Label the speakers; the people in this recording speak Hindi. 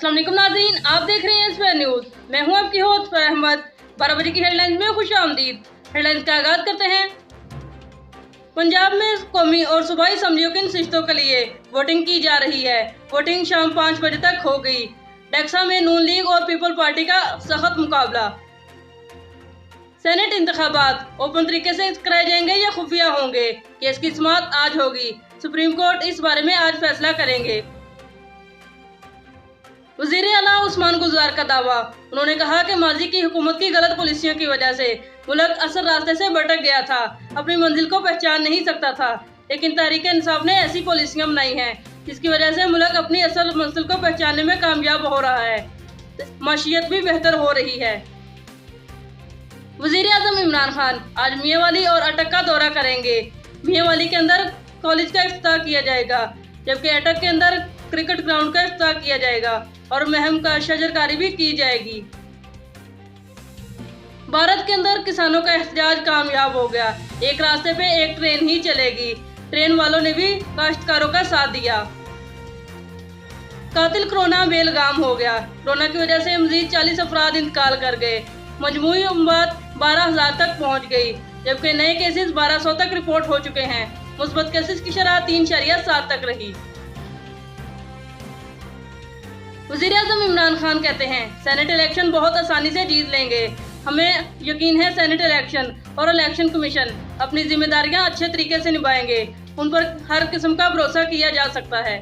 Speaker 1: अस्सलाम वालेकुम नाज़रीन, आप देख रहे हैं स्क्वायर न्यूज़। मैं हूं आपकी होस्ट अहमद। 12 बजे की हेडलाइंस में खुश आमदीद। हेडलाइंस का आगाज करते हैं। पंजाब में कौमी और सूबाई असम्बलियों की नशिस्तों के लिए वोटिंग की जा रही है। वोटिंग शाम 5 बजे तक हो गई। डेक्सा में नून लीग और पीपल पार्टी का सख्त मुकाबला। सेनेट इंतखाबात ओपन तरीके से कराए जाएंगे या खुफिया होंगे, केस की समाअत आज होगी। सुप्रीम कोर्ट इस बारे में आज फैसला करेंगे। वज़ीर आला उस्मान गुलजार का दावा। उन्होंने कहा कि माजी की हुकूमत की गलत पॉलिसियों की वजह से मुल्क असल रास्ते से भटक गया था, अपनी मंजिल को पहचान नहीं सकता था। लेकिन तहरीक इंसाफ ने ऐसी पॉलिसियां बनाई हैं जिसकी वजह से मुल्क अपनी असल मंजिल को पहचानने में कामयाब हो रहा है, माशियत भी बेहतर हो रही है। वज़ीर आज़म इमरान खान आज मियांवाली और अटक का दौरा करेंगे। मियांवाली के अंदर कॉलेज का इफ्तिताह किया जाएगा, जबकि अटक के अंदर क्रिकेट ग्राउंड का इफ्तिताह किया जाएगा और महम का शजरकारी भी की जाएगी। भारत के अंदर किसानों का एहतजाज कामयाब हो गया। एक रास्ते पे एक ट्रेन ही चलेगी। ट्रेन वालों ने भी काश्तकारों का साथ दिया। कातिल कोरोना बेलगाम हो गया। कोरोना की वजह से मजीद 40 अफराद इंतकाल कर गए। मजमूई उम्मत 12,000 तक पहुंच गई, जबकि नए केसेस 1200 तक रिपोर्ट हो चुके हैं। मुस्बत केसेस की शरह 3.7 तक रही। वज़ीर आज़म इमरान खान कहते हैं सेनेट इलेक्शन बहुत आसानी से जीत लेंगे। हमें यकीन है सेनेट इलेक्शन और इलेक्शन कमीशन अपनी जिम्मेदारियां अच्छे तरीके से निभाएंगे। उन पर हर किस्म का भरोसा किया जा सकता है।